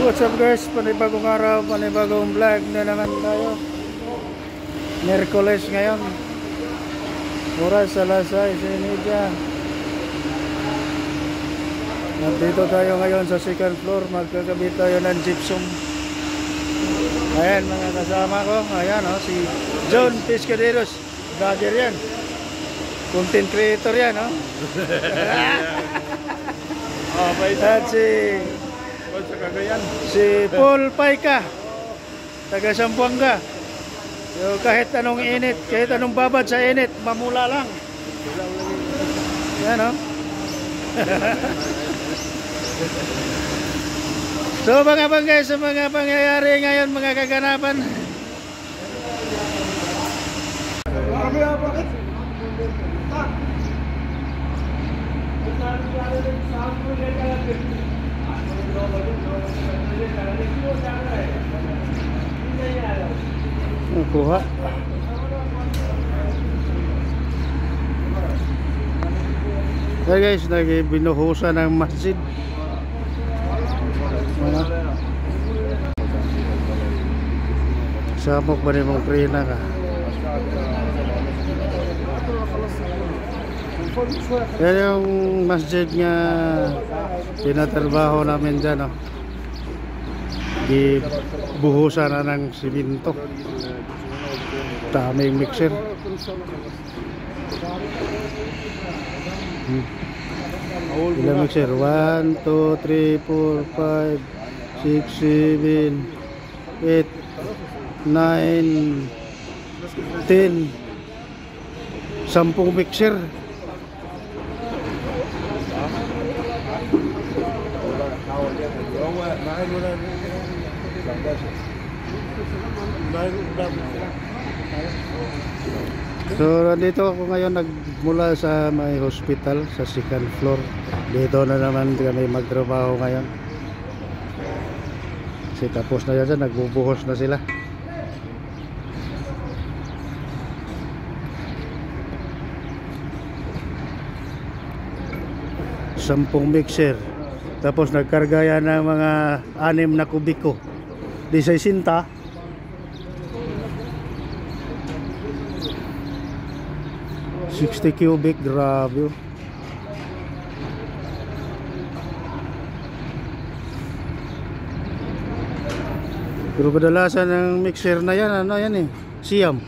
What's up guys, panibagong araw, panibagong vlog na naman tayo. Miyerkules ngayon, oras alas 6:30. Nandito tayo ngayon sa second floor, magkakabit tayo ng gypsum. Ayan mga kasama ko, ayan si John Pescaderos, vlogger yan, content creator yan at si Paul Paika, taga Zamboanga. So, kahit anong init, kahit anong babad sa init, mamula lang. Yan So mga bangay sa mga pangyayari ngayon, mga kaganapan. Kuha. Hey guys, binuhusan ng masjid. Samok ba rin mong prina ka? Yan yung masjid nga tinatrabaho namin dyan. Gibuhusan na ng siminto. Daming mixer. Ilang mixer? 1, 2, 3, 4, 5, 6, 7, 8, 9, 10. 10 mixer. So nandito ako ngayon nagmula sa may hospital sa second floor. Dito na naman kami magtrabaho ngayon. Kasi tapos na yan, nagbubuhos na sila. Sampung mixer. Tapos nagkarga yan ng mga 6 na kubiko. Di 60. Cubic, grabe. Pero kadalasan ng mixer na yan, yan Siam.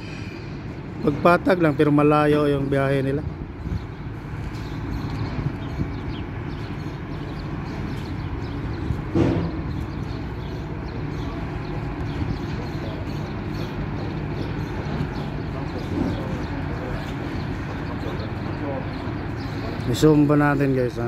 Pagpatag lang pero malayo yung biyahe nila. I-zoom ba natin guys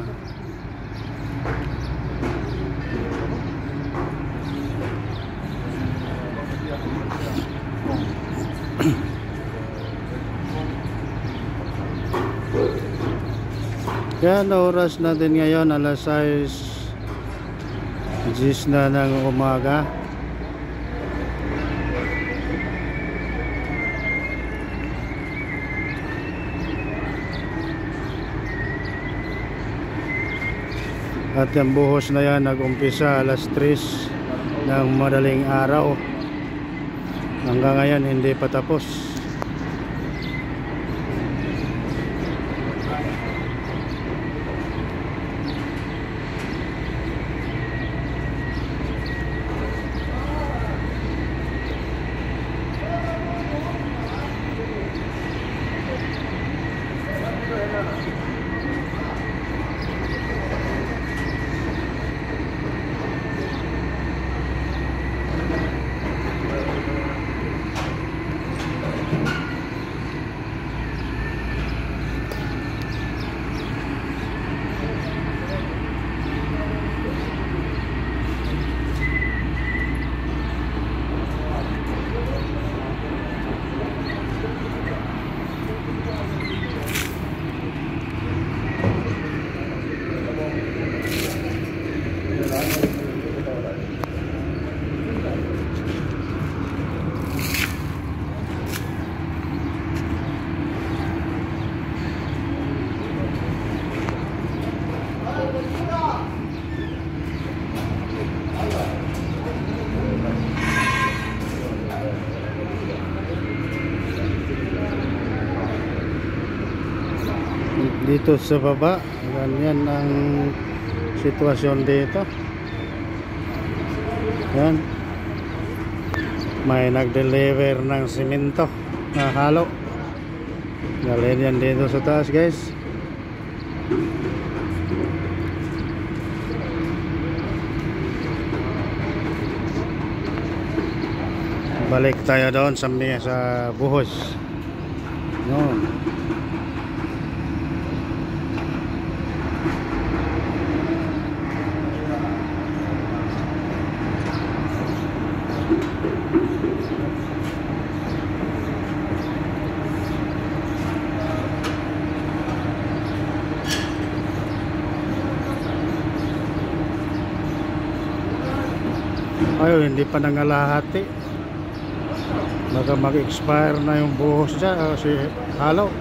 Yan, oras natin ngayon alas 6:10 na ng umaga. At yung buhos na yan nag-umpisa alas 3 ng madaling araw. Hanggang ngayon hindi pa tapos. dito sa baba. Ganyan ang sitwasyon dito. Yan, may nag-deliver ng simento na halo. Galing yan dito sa taas, guys. Balik tayo doon sa buhos. Noon. Ay, hindi pa nangalahati. Baka mag-expire na yung buhos dyan, si halo.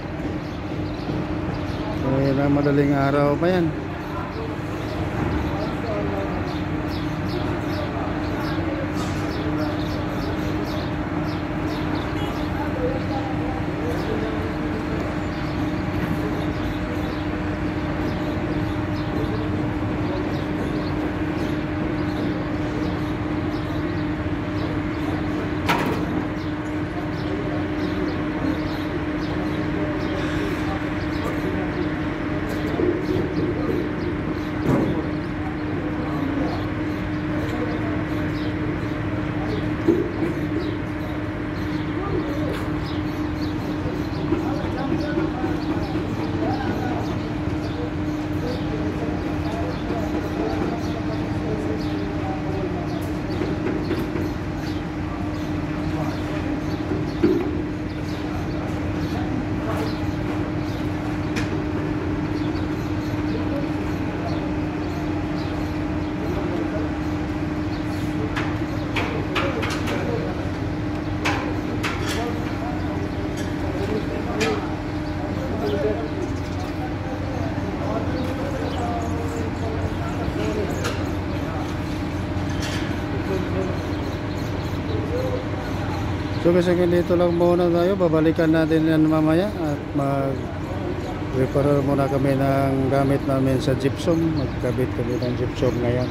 Kaya na madaling araw pa yan. So guys, dito lang muna tayo. Babalikan natin yan mamaya at mag-repair muna kami ng gamit namin sa gypsum. Magkabit kami ng gypsum ngayon.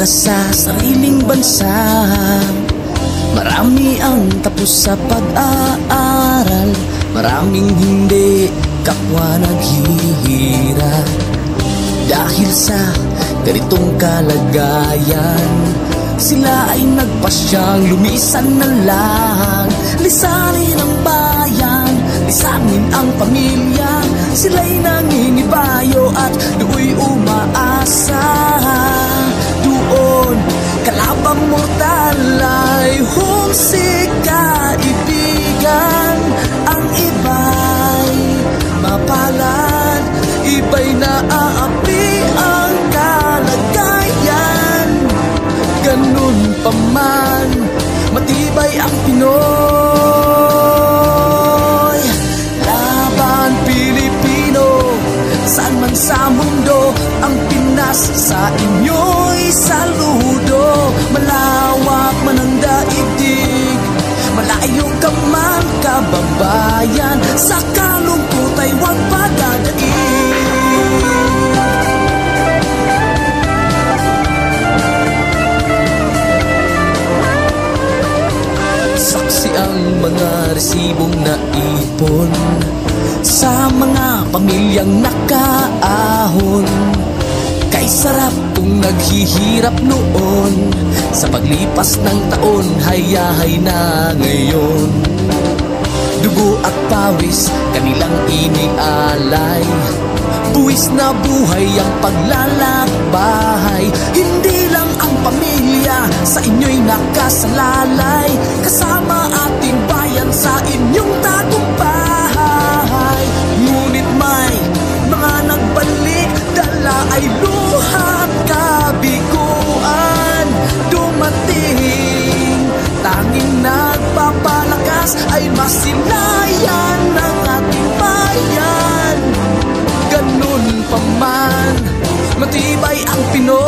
Sa sariling bansa, marami ang tapos sa pag-aaral, maraming hindi kapwa naghihirap. Dahil sa ganitong kalagayan, sila ay nagpasyang lumisan na lang. Lisanin ang bayan, lisanin ang pamilya, sila'y nangingibayo at do'y umaasa. Doon, kalabang mortal ay humsik kaibigan. Ang iba'y mapalad, iba'y naaapi ang kalagayan. Ganun pa man, matibay ang Pinoy. Laban Pilipino, saan man sa mundo, ang Pinas sa inyo'y saludo. Malawak man ang daigdig, malayo ka man kababayan, sa kalungkot ay huwag pagdadaig. Saksi ang mga resibong naipon sa mga pamilyang nakaahon. Kay sarap kung naghihirap noon, sa paglipas ng taon, hayahay na ngayon. dugo at pawis kanilang inialay. Buwis na buhay ang paglalakbay. Hindi lang ang pamilya sa inyo'y nakasalalay, kasama ating bayan sa inyong tagumpay. Ngunit may mga nagbalik, dala ay luhat kabiguan. Dumating, tanging nagpapalakas ay masilayan ng ating bayan. Ganun pa man, matibay ang Pinoy.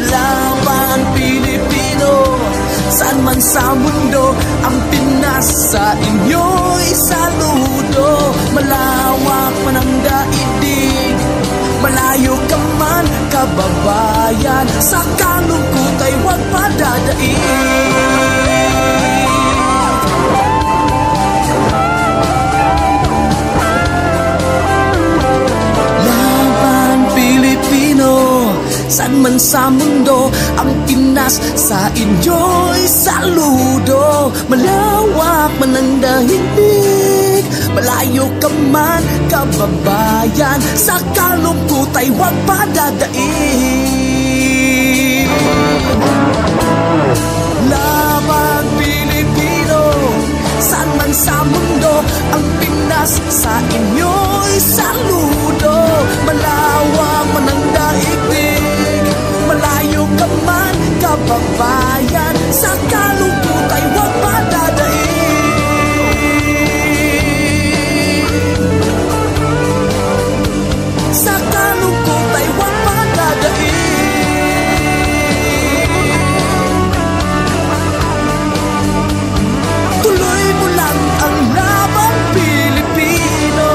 Laban Pilipino, saan man sa mundo, ang Pinas sa inyo'y saludo. Malawak man ang daigdig, malayo ka man kababayan, sa kalungkot ay huwag padadaig. Saan man sa mundo, ang Pinas sa inyo'y saludo. Malawak man ang daigdig, malayo ka man kababayan, sa kalungkot ay huwag padadaig. Laban Pilipino, saan man sa mundo, ang Pinas sa inyo'y saludo. Malawak man ang daigdig, malayo ka man kababayan, sa kalungkot ay huwag padadaig. Sa kalungkot ay huwag padadaig. Tuloy mo lang ang laban Pilipino.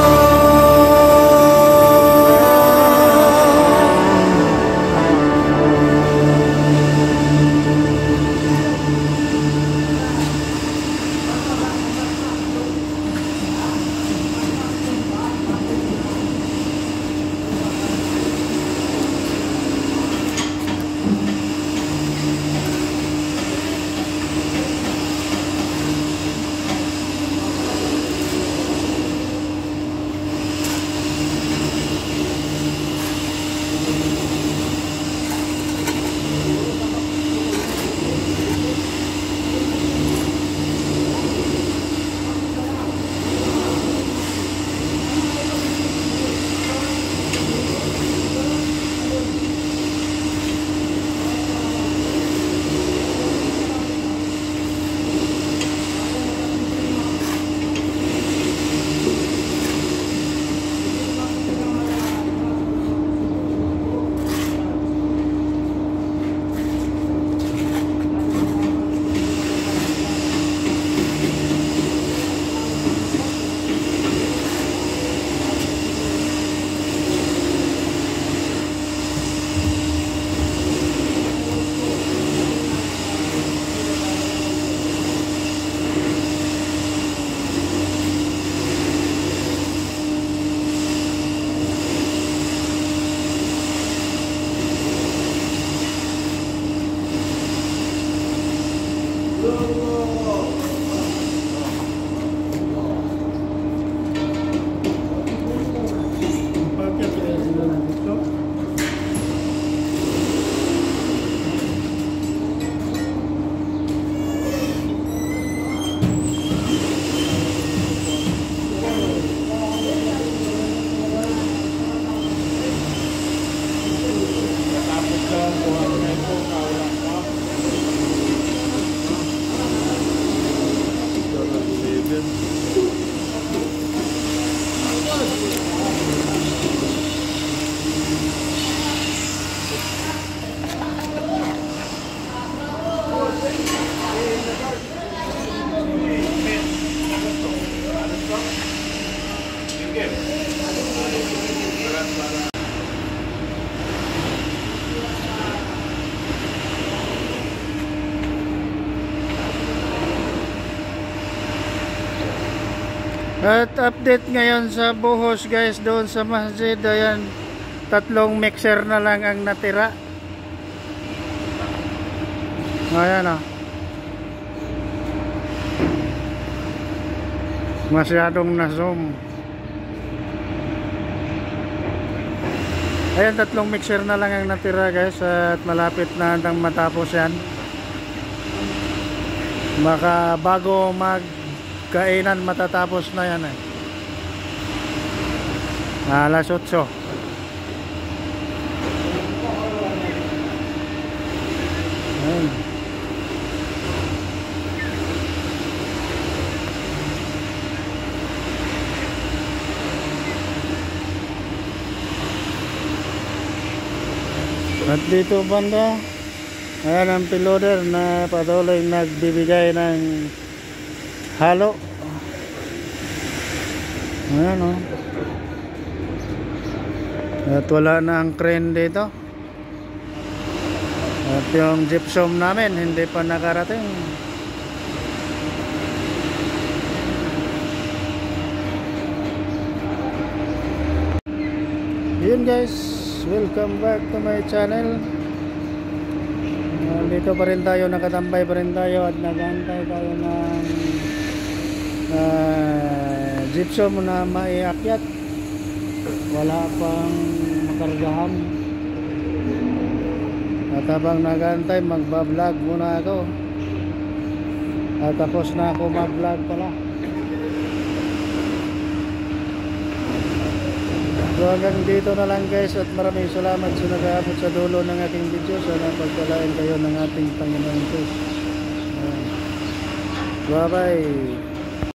At update ngayon sa Buhos guys, doon sa masjid. Ayan, 3 mixer na lang ang natira. Ayan o. Masyadong na-zoom. Ayan, 3 mixer na lang ang natira guys, at malapit na handang matapos yan. Baka bago magkainan matatapos na yan eh. Alas 8. Ayan. At dito banda, ayan ang piloder na patuloy nagbibigay ng halo. Ayan o. At wala na ang crane dito. At yung gypsum namin hindi pa nakarating. Yun guys, welcome back to my channel. Dito pa rin tayo, nakatambay pa rin tayo at nag-aantay tayo ng gypsum na maiakyat. Wala pang makargahan. At habang nag-aantay, magbablog muna ako. At tapos na ako mag-vlog pala. So hanggang dito na lang guys, at maraming salamat sa nag-aabot sa dulo ng ating video. Sana pagpalain kayo ng ating Panginoon Diyos. Bye bye.